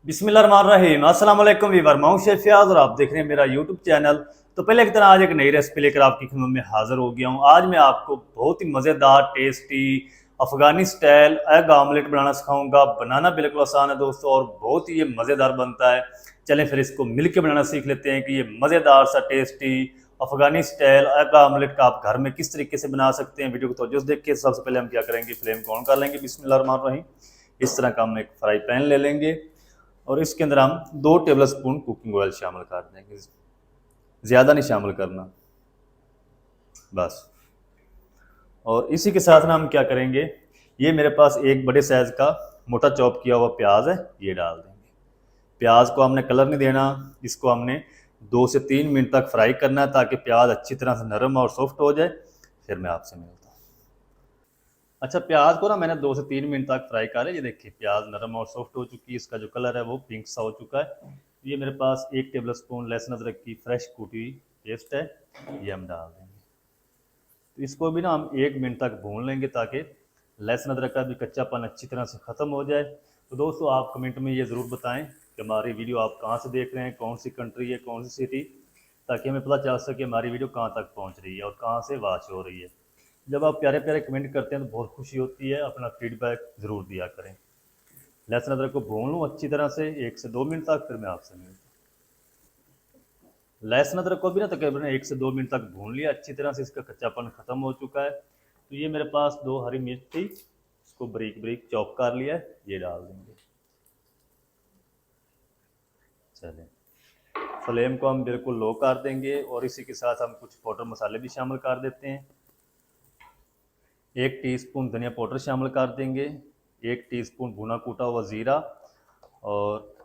बिस्मिल्लाहिर्रहमानिर्रहीम। अस्सलाम वालेकुम वीवर, मैं हूं शेफ फयाज और आप देख रहे हैं मेरा यूट्यूब चैनल। तो पहले की तरह आज एक नई रेसिपी लेकर आपकी खिदमत में हाजिर हो गया हूं। आज मैं आपको बहुत ही मज़ेदार tasty Afghani style egg omelette बनाना सिखाऊंगा। बनाना बिल्कुल आसान है दोस्तों और बहुत ही ये मज़ेदार बनता है। चलें फिर इसको मिलकर बनाना सीख लेते हैं कि ये मज़ेदार सा tasty Afghani style egg omelette का आप घर में किस तरीके से बना सकते हैं। वीडियो को तो देख के सबसे पहले हम क्या करेंगे, फ्लेम को ऑन कर लेंगे। बिस्मिल्लाहिर्रहमानिर्रहीम। इस तरह का हम एक फ्राई पैन ले लेंगे और इसके अंदर हम 2 टेबल स्पून कुकिंग ऑयल शामिल कर देंगे। ज़्यादा नहीं शामिल करना, बस। और इसी के साथ ना हम क्या करेंगे, ये मेरे पास एक बड़े साइज़ का मोटा चॉप किया हुआ प्याज है, ये डाल देंगे। प्याज को हमने कलर नहीं देना, इसको हमने 2 से 3 मिनट तक फ्राई करना है ताकि प्याज अच्छी तरह से नरम और सॉफ्ट हो जाए। फिर मैं आपसे मिलता हूँ। अच्छा, प्याज को ना मैंने 2 से 3 मिनट तक फ्राई कर लिया। ये देखिए प्याज नरम और सॉफ्ट हो चुकी है, इसका जो कलर है वो पिंक सा हो चुका है। ये मेरे पास 1 टेबल स्पून लहसुन अदरक की फ्रेश कूटी हुई पेस्ट है, ये हम डाल देंगे। तो इसको भी ना हम 1 मिनट तक भून लेंगे ताकि लहसुन अदरक का भी कच्चापन अच्छी तरह से ख़त्म हो जाए। तो दोस्तों आप कमेंट में ये ज़रूर बताएं कि हमारी वीडियो आप कहाँ से देख रहे हैं, कौन सी कंट्री है, कौन सी सिटी, ताकि हमें पता चल सके हमारी वीडियो कहाँ तक पहुँच रही है और कहाँ से वॉच हो रही है। जब आप प्यारे प्यारे कमेंट करते हैं तो बहुत खुशी होती है। अपना फीडबैक ज़रूर दिया करें। लहसुन अदरक को भून लूँ अच्छी तरह से 1 से 2 मिनट तक, फिर मैं आपसे मिलता हूँ। लहसुन अदरक को भी ना तकरीबन 1 से 2 मिनट तक भून लिया अच्छी तरह से, इसका कच्चापन ख़त्म हो चुका है। तो ये मेरे पास 2 हरी मिर्च थी, इसको बारीक बारीक चॉप कर लिया है, ये डाल देंगे। चलें, फ्लेम को हम बिल्कुल लो कर देंगे और इसी के साथ हम कुछ पाउडर मसाले भी शामिल कर देते हैं। 1 टीस्पून धनिया पाउडर शामिल कर देंगे, 1 टीस्पून भुना कूटा हुआ ज़ीरा और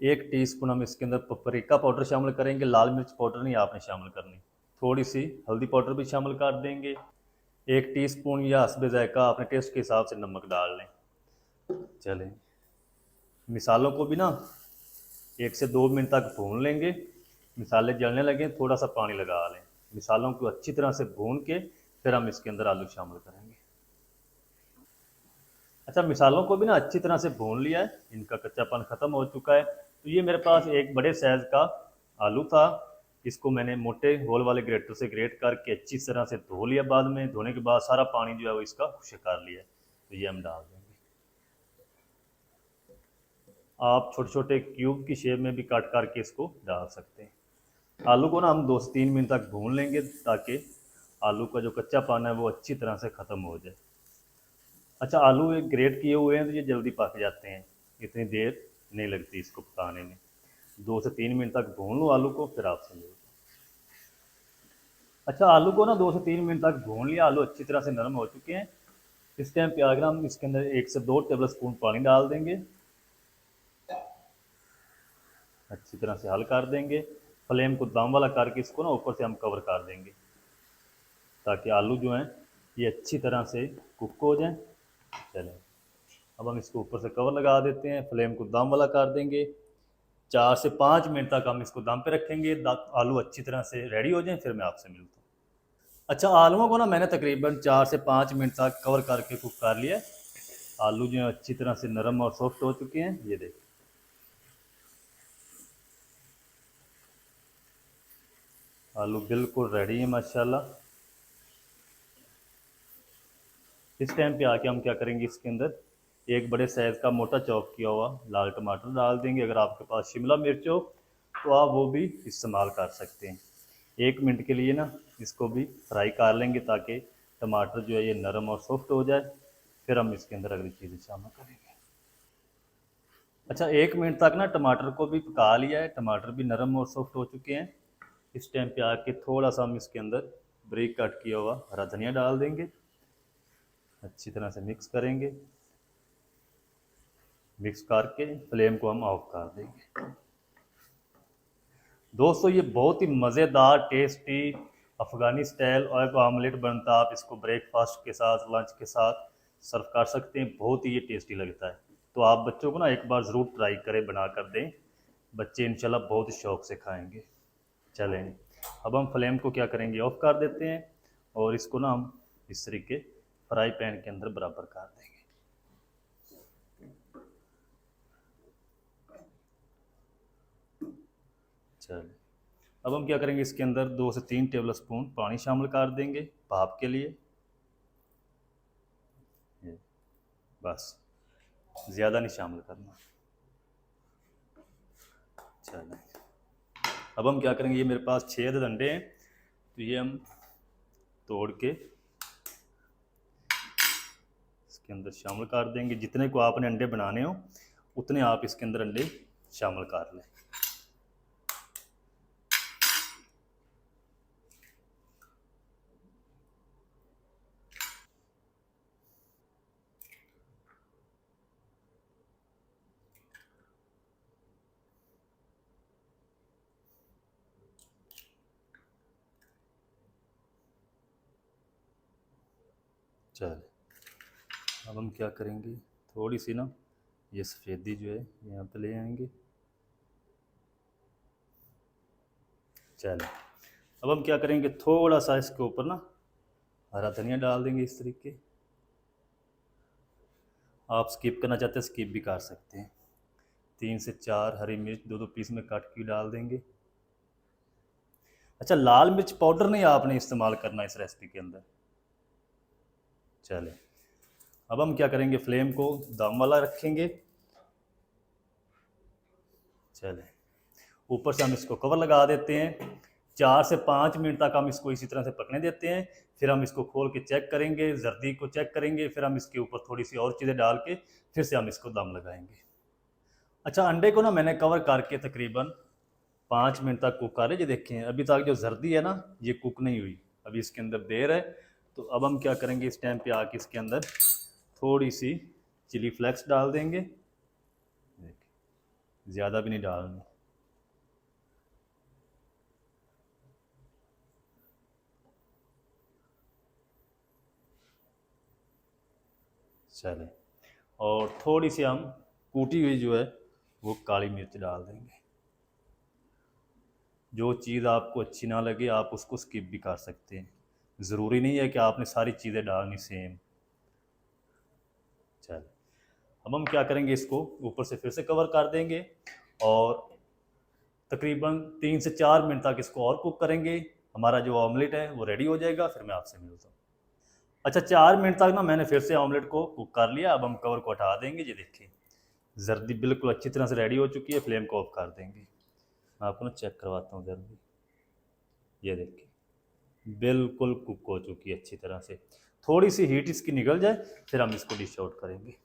1 टीस्पून हम इसके अंदर पपरिका पाउडर शामिल करेंगे। लाल मिर्च पाउडर नहीं आपने शामिल करनी। थोड़ी सी हल्दी पाउडर भी शामिल कर देंगे। 1 टीस्पून या हस्बे जायका अपने टेस्ट के हिसाब से नमक डाल लें। चलें, मिसालों को भी ना 1 से 2 मिनट तक भून लेंगे। मिसाले जलने लगे थोड़ा सा पानी लगा लें। मिसालों को अच्छी तरह से भून के फिर हम इसके अंदर आलू शामिल करेंगे। अच्छा, मिसालों को भी ना अच्छी तरह से भून लिया है, इनका कच्चापन ख़त्म हो चुका है। तो ये मेरे पास एक बड़े साइज़ का आलू था, इसको मैंने मोटे होल वाले ग्रेटर से ग्रेट करके अच्छी तरह से धो लिया। बाद में धोने के बाद सारा पानी जो है वो इसका खुश कर लिया है। तो ये हम डाल देंगे। आप छोटे छोटे क्यूब की शेप में भी काट करके इसको डाल सकते हैं। आलू को ना हम 2 से 3 मिनट तक भून लेंगे ताकि आलू का जो कच्चा पाना है वो अच्छी तरह से ख़त्म हो जाए। अच्छा, आलू एक ग्रेट किए हुए हैं तो ये जल्दी पक जाते हैं, इतनी देर नहीं लगती इसको पकाने में। 2 से 3 मिनट तक भून लो आलू को, फिर आपसे मिलता हूँ। अच्छा, आलू को ना 2 से 3 मिनट तक भून लिया, आलू अच्छी तरह से नरम हो चुके हैं। इस टाइम पे अगर हम इसके अंदर 1 से 2 टेबल स्पून पानी डाल देंगे, अच्छी तरह से हल कर देंगे। फ्लेम को दम वाला करके इसको ना ऊपर से हम कवर कर देंगे ताकि आलू जो हैं ये अच्छी तरह से कुक हो जाएं। चलें, अब हम इसको ऊपर से कवर लगा देते हैं, फ्लेम को दम वाला कर देंगे। 4 से 5 मिनट तक हम इसको दम पे रखेंगे, आलू अच्छी तरह से रेडी हो जाएं, फिर मैं आपसे मिलता हूँ। अच्छा, आलूओं को ना मैंने तकरीबन 4 से 5 मिनट तक कवर करके कुक कर लिया है। आलू जो है अच्छी तरह से नरम और सॉफ्ट हो चुके हैं, ये देखिए। आलू बिल्कुल रेडी है माशाल्लाह। इस टाइम पे आके हम क्या करेंगे, इसके अंदर एक बड़े साइज़ का मोटा चॉप किया हुआ लाल टमाटर डाल देंगे। अगर आपके पास शिमला मिर्च हो तो आप वो भी इस्तेमाल कर सकते हैं। 1 मिनट के लिए ना इसको भी फ्राई कर लेंगे ताकि टमाटर जो है ये नरम और सॉफ्ट हो जाए। फिर हम इसके अंदर अगली चीज़ें शामिल करेंगे। अच्छा, 1 मिनट तक ना टमाटर को भी पका लिया है, टमाटर भी नरम और सॉफ्ट हो चुके हैं। इस टाइम पे आके थोड़ा सा हम इसके अंदर ब्रेक कट किया हुआ हरा धनिया डाल देंगे, अच्छी तरह से मिक्स करेंगे। मिक्स करके फ्लेम को हम ऑफ कर देंगे। दोस्तों ये बहुत ही मज़ेदार tasty Afghani style egg omelette बनता है। आप इसको ब्रेकफास्ट के साथ, लंच के साथ सर्व कर सकते हैं। बहुत ही ये टेस्टी लगता है। तो आप बच्चों को ना एक बार ज़रूर ट्राई करें, बना कर दें। बच्चे इंशाल्लाह बहुत शौक़ से खाएंगे। चलें, अब हम फ्लेम को क्या करेंगे, ऑफ कर देते हैं और इसको ना हम इस तरीके फ्राई पैन के अंदर बराबर कर देंगे। चलिए अब हम क्या करेंगे, इसके अंदर 2 से 3 टेबल स्पून पानी शामिल कर देंगे भाप के लिए। ये बस, ज़्यादा नहीं शामिल करना। चलिए अब हम क्या करेंगे, ये मेरे पास 6 अदद अंडे हैं, तो ये हम तोड़ के इसके अंदर शामिल कर देंगे। जितने को आपने अंडे बनाने हो उतने आप इसके अंदर अंडे शामिल कर लें। चलिए अब हम क्या करेंगे, थोड़ी सी ना ये सफ़ेदी जो है यहाँ पे ले आएंगे। चलिए अब हम क्या करेंगे, थोड़ा सा इसके ऊपर ना हरा धनिया डाल देंगे इस तरीके। आप स्किप करना चाहते हैं स्किप भी कर सकते हैं। 3 से 4 हरी मिर्च दो दो पीस में काट के डाल देंगे। अच्छा, लाल मिर्च पाउडर नहीं आपने इस्तेमाल करना इस रेसिपी के अंदर। चले अब हम क्या करेंगे, फ्लेम को दम वाला रखेंगे। चले ऊपर से हम इसको कवर लगा देते हैं। 4 से 5 मिनट तक हम इसको इसी तरह से पकने देते हैं। फिर हम इसको खोल के चेक करेंगे, जर्दी को चेक करेंगे, फिर हम इसके ऊपर थोड़ी सी और चीज़ें डाल के फिर से हम इसको दम लगाएंगे। अच्छा, अंडे को ना मैंने कवर करके तकरीबन 5 मिनट तक कुक कर रहे। ये देखें अभी तक जो जर्दी है ना ये कुक नहीं हुई, अभी इसके अंदर देर है। तो अब हम क्या करेंगे, इस टाइम पे आके इसके अंदर थोड़ी सी चिली फ्लेक्स डाल देंगे। देखिए ज़्यादा भी नहीं डालनी। चले और थोड़ी सी हम कूटी हुई जो है वो काली मिर्च डाल देंगे। जो चीज़ आपको अच्छी ना लगे आप उसको स्किप भी कर सकते हैं, ज़रूरी नहीं है कि आपने सारी चीज़ें डालनी सेम। चल अब हम क्या करेंगे, इसको ऊपर से फिर से कवर कर देंगे और तकरीबन 3 से 4 मिनट तक इसको और कुक करेंगे। हमारा जो ऑमलेट है वो रेडी हो जाएगा, फिर मैं आपसे मिलता हूँ। अच्छा, 4 मिनट तक ना मैंने फिर से ऑमलेट को कुक कर लिया। अब हम कवर को हटा देंगे। ये देखिए जर्दी बिल्कुल अच्छी तरह से रेडी हो चुकी है। फ्लेम को ऑफ कर देंगे। मैं आपको ना चेक करवाता हूँ जर्दी। ये देखिए बिल्कुल कुक हो चुकी है अच्छी तरह से। थोड़ी सी हीट इसकी निकल जाए फिर हम इसको डिश आउट करेंगे।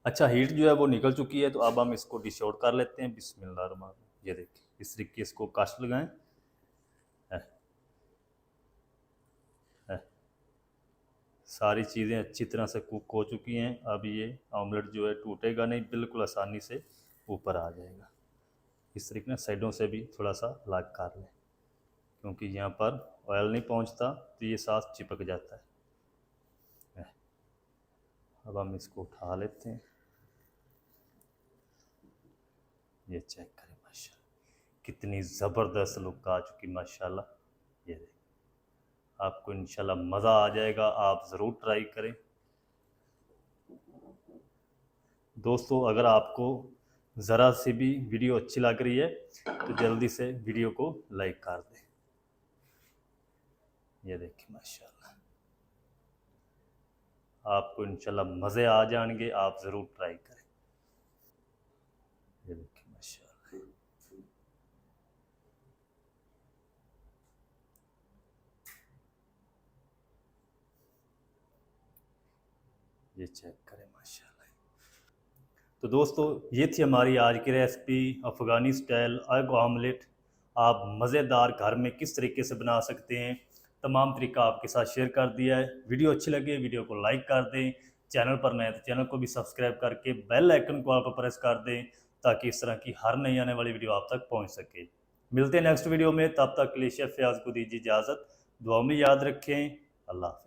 अच्छा, हीट जो है वो निकल चुकी है, तो अब हम इसको डिश आउट कर लेते हैं। बिस्मिल्लाह रहमान रहीम। ये देखिए इस तरीके इसको काश लगाएं। है, है। सारी चीज़ें अच्छी तरह से कुक हो चुकी हैं। अब ये ऑमलेट जो है टूटेगा नहीं, बिल्कुल आसानी से ऊपर आ जाएगा। इस तरीके ना साइडों से भी थोड़ा सा लाग कर लें, क्योंकि यहाँ पर ऑयल नहीं पहुँचता तो ये साथ चिपक जाता है। अब हम इसको उठा लेते हैं। ये चेक करें माशाल्लाह कितनी ज़बरदस्त लुक आ चुकी माशाल्लाह। ये देखें, आपको इंशाल्लाह मज़ा आ जाएगा, आप ज़रूर ट्राई करें। दोस्तों अगर आपको ज़रा सी भी वीडियो अच्छी लग रही है तो जल्दी से वीडियो को लाइक कर दें। ये देखिए माशाल्लाह, आपको इंशाल्लाह मज़े आ जाएंगे, आप ज़रूर ट्राई करें। ये देखिए माशाल्लाह, ये चेक करें माशाल्लाह। तो दोस्तों ये थी हमारी आज की recipe, Afghani style egg omelette. आप मज़ेदार घर में किस तरीके से बना सकते हैं, तमाम तरीका आपके साथ शेयर कर दिया है। वीडियो अच्छी लगे वीडियो को लाइक कर दें। चैनल पर नए तो चैनल को भी सब्सक्राइब करके बेल आइकन को आप प्रेस कर दें, ताकि इस तरह की हर नई आने वाली वीडियो आप तक पहुँच सके। मिलते हैं नेक्स्ट वीडियो में, तब तक के लिए शेफ फयाज को दीजिए इजाज़त। दुआ में याद रखें। अल्लाह हाफ़िज़।